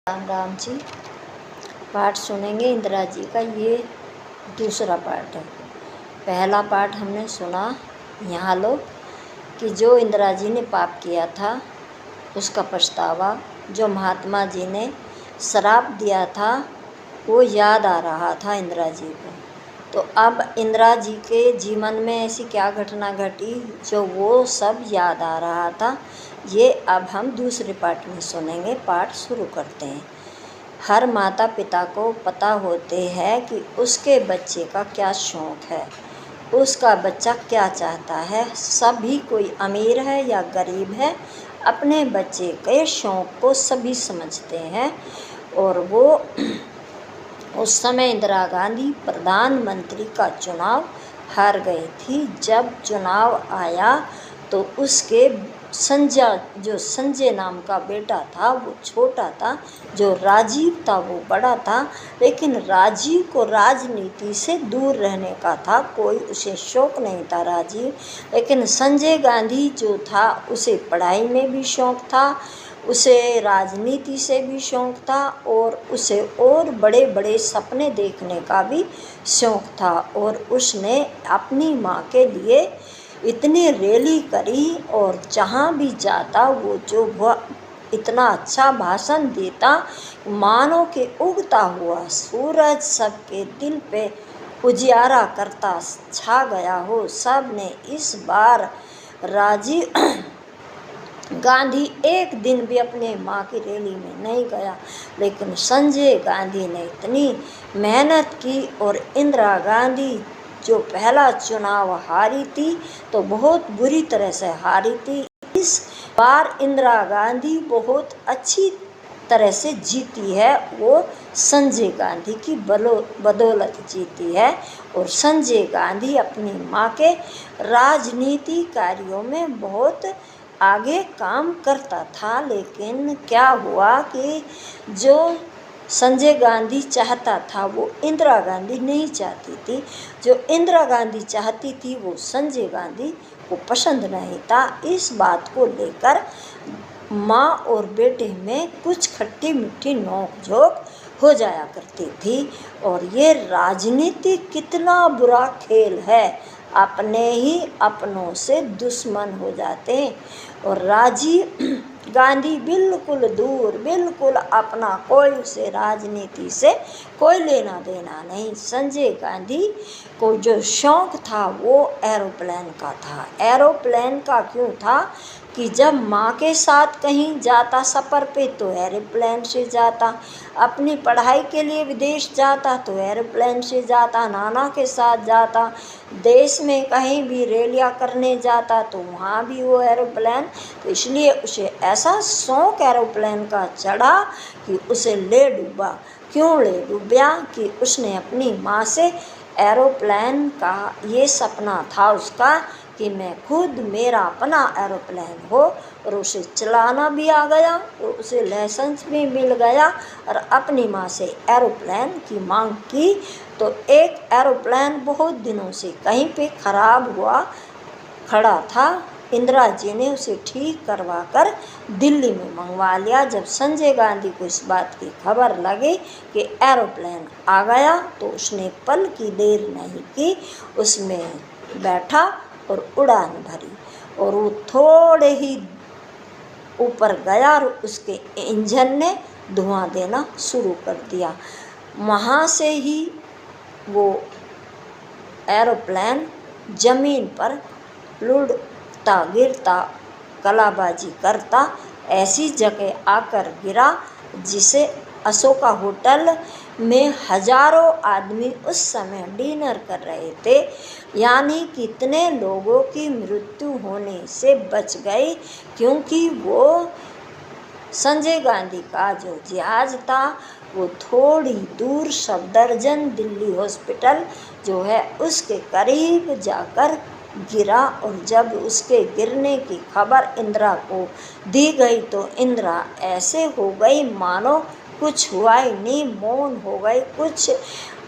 राम राम जी। पाठ सुनेंगे इंदिरा जी का। ये दूसरा पाठ है। पहला पाठ हमने सुना यहाँ लो कि जो इंदिरा जी ने पाप किया था उसका पछतावा, जो महात्मा जी ने श्राप दिया था वो याद आ रहा था इंदिरा जी को। तो अब इंदिरा जी के जीवन में ऐसी क्या घटना घटी जो वो सब याद आ रहा था, ये अब हम दूसरे पाठ में सुनेंगे। पाठ शुरू करते हैं। हर माता पिता को पता होते है कि उसके बच्चे का क्या शौक़ है, उसका बच्चा क्या चाहता है। सभी, कोई अमीर है या गरीब है, अपने बच्चे के शौक़ को सभी समझते हैं। और वो उस समय इंदिरा गांधी प्रधानमंत्री का चुनाव हार गई थी। जब चुनाव आया तो उसके संजय नाम का बेटा था वो छोटा था, जो राजीव था वो बड़ा था। लेकिन राजीव को राजनीति से दूर रहने का था, कोई उसे शौक़ नहीं था राजीव। लेकिन संजय गांधी जो था उसे पढ़ाई में भी शौक़ था, उसे राजनीति से भी शौक़ था और उसे और बड़े बड़े सपने देखने का भी शौक़ था। और उसने अपनी माँ के लिए इतनी रैली करी और जहाँ भी जाता वो इतना अच्छा भाषण देता, मानो कि उगता हुआ सूरज सबके दिल पे उजियारा करता छा गया हो। सब ने इस बार राजीव गांधी एक दिन भी अपने माँ की रैली में नहीं गया। लेकिन संजय गांधी ने इतनी मेहनत की और इंदिरा गांधी जो पहला चुनाव हारी थी तो बहुत बुरी तरह से हारी थी। इस बार इंदिरा गांधी बहुत अच्छी तरह से जीती है, वो संजय गांधी की बदौलत जीती है। और संजय गांधी अपनी माँ के राजनीति कार्यों में बहुत आगे काम करता था। लेकिन क्या हुआ कि जो संजय गांधी चाहता था वो इंदिरा गांधी नहीं चाहती थी। जो इंदिरा गांधी चाहती थी वो संजय गांधी को पसंद नहीं था। इस बात को लेकर माँ और बेटे में कुछ खट्टी मीठी नोक-झोंक हो जाया करती थी। और ये राजनीति कितना बुरा खेल है, अपने ही अपनों से दुश्मन हो जाते हैं। और राजीव गांधी बिल्कुल दूर, बिल्कुल अपना कोई उसे राजनीति से कोई लेना देना नहीं। संजय गांधी को जो शौक़ था वो एरोप्लेन का था। एरोप्लेन का क्यों था कि जब माँ के साथ कहीं जाता सफ़र पे तो एरोप्लेन से जाता, अपनी पढ़ाई के लिए विदेश जाता तो एरोप्लेन से जाता, नाना के साथ जाता, देश में कहीं भी रैलियाँ करने जाता तो वहाँ भी वो एरोप्लेन। तो इसलिए उसे ऐसा शौक़ एरोप्लेन का चढ़ा कि उसे ले डूबा। क्यों ले डूबा कि उसने अपनी माँ से एरोप्लेन का ये सपना था उसका कि मैं खुद मेरा अपना एरोप्लेन हो, और उसे चलाना भी आ गया और उसे लाइसेंस भी मिल गया। और अपनी माँ से एरोप्लेन की मांग की तो एक एरोप्लेन बहुत दिनों से कहीं पे ख़राब हुआ खड़ा था। इंदिरा जी ने उसे ठीक करवा कर दिल्ली में मंगवा लिया। जब संजय गांधी को इस बात की खबर लगी कि एरोप्लेन आ गया तो उसने पल की देर नहीं की, उसमें बैठा और उड़ान भरी। और वो थोड़े ही ऊपर गया और उसके इंजन ने धुआं देना शुरू कर दिया। वहाँ से ही वो एरोप्लेन ज़मीन पर लुढ़कता गिरता कलाबाजी करता ऐसी जगह आकर गिरा जिसे अशोका होटल में हज़ारों आदमी उस समय डिनर कर रहे थे। यानी कितने लोगों की मृत्यु होने से बच गई, क्योंकि वो संजय गांधी का जो जहाज़ था वो थोड़ी दूर सफदरजंग दिल्ली हॉस्पिटल जो है उसके करीब जाकर गिरा। और जब उसके गिरने की खबर इंदिरा को दी गई तो इंदिरा ऐसे हो गई मानो कुछ हुआ ही नहीं, मौन हो गई, कुछ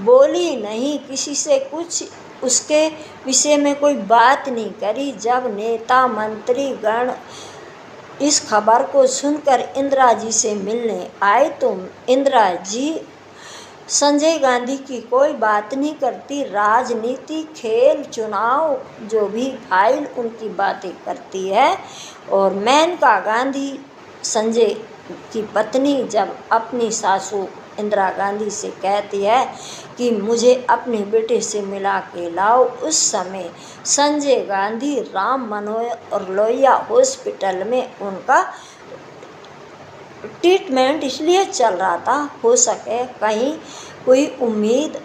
बोली नहीं, किसी से कुछ उसके विषय में कोई बात नहीं करी। जब नेता मंत्री गण इस खबर को सुनकर इंदिरा जी से मिलने आए तो इंदिरा जी संजय गांधी की कोई बात नहीं करती, राजनीति, खेल, चुनाव, जो भी फाइल उनकी बातें करती है। और मेनका गांधी संजय की पत्नी जब अपनी सासू इंदिरा गांधी से कहती है कि मुझे अपने बेटे से मिला के लाओ, उस समय संजय गांधी राम मनोहर लोहिया हॉस्पिटल में उनका ट्रीटमेंट इसलिए चल रहा था, हो सके कहीं कोई उम्मीद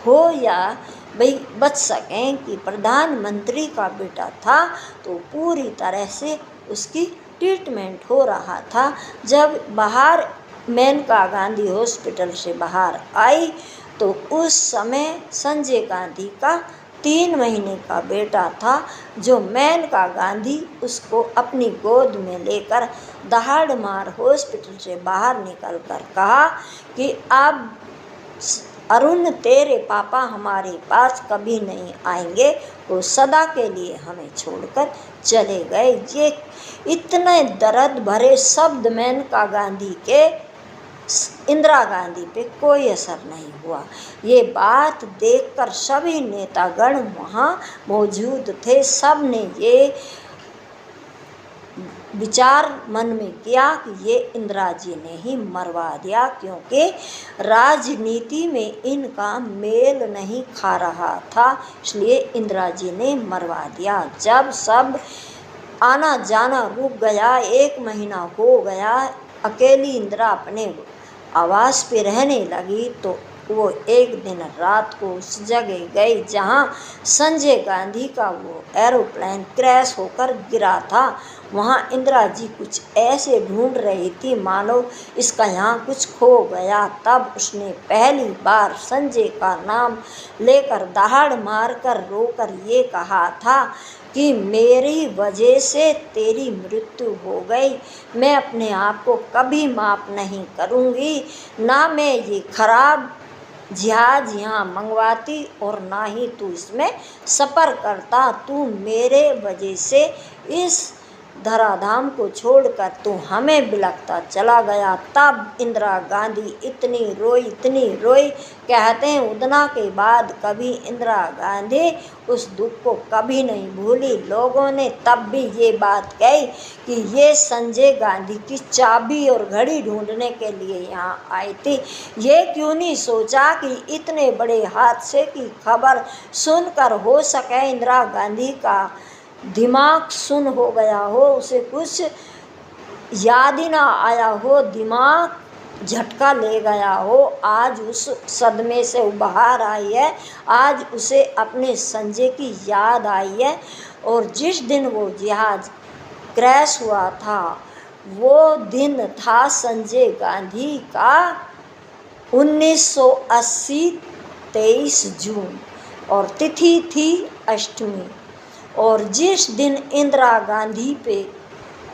हो या भाई बच सकें कि प्रधानमंत्री का बेटा था, तो पूरी तरह से उसकी ट्रीटमेंट हो रहा था। जब बाहर मेनका गांधी हॉस्पिटल से बाहर आई तो उस समय संजय गांधी का 3 महीने का बेटा था, जो मेनका गांधी उसको अपनी गोद में लेकर दहाड़ मार हॉस्पिटल से बाहर निकल कर कहा कि अब अरुण तेरे पापा हमारे पास कभी नहीं आएंगे, वो सदा के लिए हमें छोड़कर चले गए। ये इतने दर्द भरे शब्द मेनका गांधी के इंदिरा गांधी पे कोई असर नहीं हुआ। ये बात देखकर सभी नेतागण वहाँ मौजूद थे, सब ने ये विचार मन में किया कि ये इंदिरा जी ने ही मरवा दिया, क्योंकि राजनीति में इनका मेल नहीं खा रहा था, इसलिए इंदिरा जी ने मरवा दिया। जब सब आना जाना रुक गया, 1 महीना हो गया, अकेली इंदिरा अपने आवास पे रहने लगी, तो वो एक दिन रात को उस जगह गई जहाँ संजय गांधी का वो एरोप्लेन क्रैश होकर गिरा था। वहाँ इंदिरा जी कुछ ऐसे ढूंढ रही थी मानो इसका यहाँ कुछ खो गया। तब उसने पहली बार संजय का नाम लेकर दहाड़ मारकर रोकर ये कहा था कि मेरी वजह से तेरी मृत्यु हो गई, मैं अपने आप को कभी माफ़ नहीं करूँगी, ना मैं ये खराब जहाज यहाँ मंगवाती और ना ही तू इसमें सफ़र करता। तू मेरे वजह से इस धराधाम को छोड़कर तू हमें बिलखता चला गया। तब इंदिरा गांधी इतनी रोई, कहते हैं उदना के बाद कभी इंदिरा गांधी उस दुख को कभी नहीं भूली। लोगों ने तब भी ये बात कही कि ये संजय गांधी की चाबी और घड़ी ढूंढने के लिए यहाँ आई थी। ये क्यों नहीं सोचा कि इतने बड़े हादसे की खबर सुनकर हो सके इंदिरा गांधी का दिमाग सुन हो गया हो, उसे कुछ याद ही ना आया हो, दिमाग झटका ले गया हो, आज उस सदमे से बाहर आई है, आज उसे अपने संजय की याद आई है। और जिस दिन वो जहाज क्रैश हुआ था वो दिन था संजय गांधी का 1980 23 जून और तिथि थी अष्टमी। और जिस दिन इंदिरा गांधी पे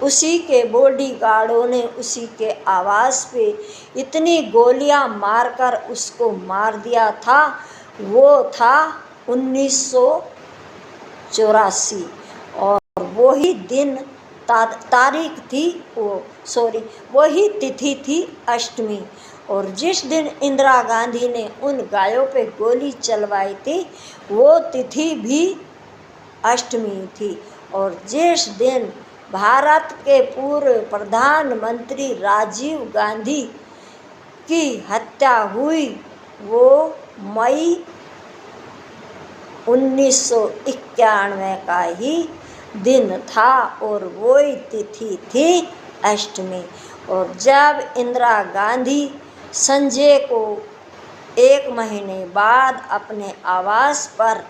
उसी के बॉडीगार्डों ने उसी के आवास पे इतनी गोलियां मारकर उसको मार दिया था, वो था 1984 और वही दिन तारीख थी वही तिथि थी अष्टमी। और जिस दिन इंदिरा गांधी ने उन गायों पे गोली चलवाई थी वो तिथि भी अष्टमी थी। और जिस दिन भारत के पूर्व प्रधानमंत्री राजीव गांधी की हत्या हुई वो मई 1991 का ही दिन था और वही तिथि थी अष्टमी। और जब इंदिरा गांधी संजय को 1 महीने बाद अपने आवास पर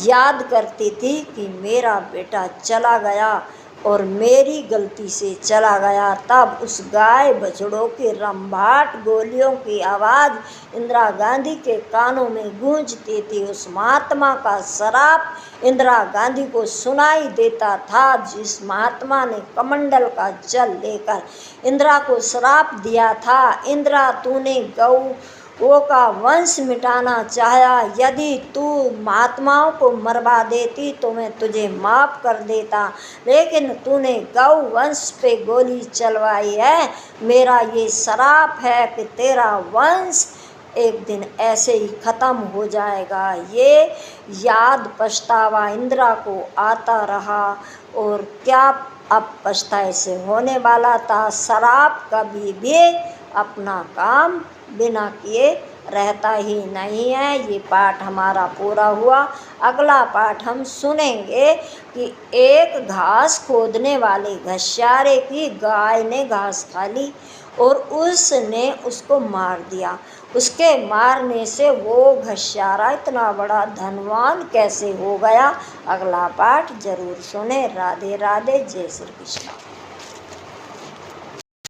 याद करती थी कि मेरा बेटा चला गया और मेरी गलती से चला गया, तब उस गाय बछड़ों के रंभाट गोलियों की आवाज़ इंदिरा गांधी के कानों में गूंजती थी। उस महात्मा का श्राप इंदिरा गांधी को सुनाई देता था, जिस महात्मा ने कमंडल का जल लेकर इंदिरा को श्राप दिया था, इंदिरा तूने गौ वो का वंश मिटाना चाहा। यदि तू महात्माओं को मरवा देती तो मैं तुझे माफ़ कर देता, लेकिन तूने गौ वंश पे गोली चलवाई है। मेरा ये श्राप है कि तेरा वंश एक दिन ऐसे ही ख़त्म हो जाएगा। ये याद पछतावा इंदिरा को आता रहा, और क्या अब पछताए से होने वाला था। श्राप कभी भी अपना काम बिना किए रहता ही नहीं है। ये पाठ हमारा पूरा हुआ। अगला पाठ हम सुनेंगे कि एक घास खोदने वाले घसियारे की गाय ने घास खा ली और उसने उसको मार दिया। उसके मारने से वो घसियारा इतना बड़ा धनवान कैसे हो गया। अगला पाठ जरूर सुने। राधे राधे, जय श्री कृष्ण।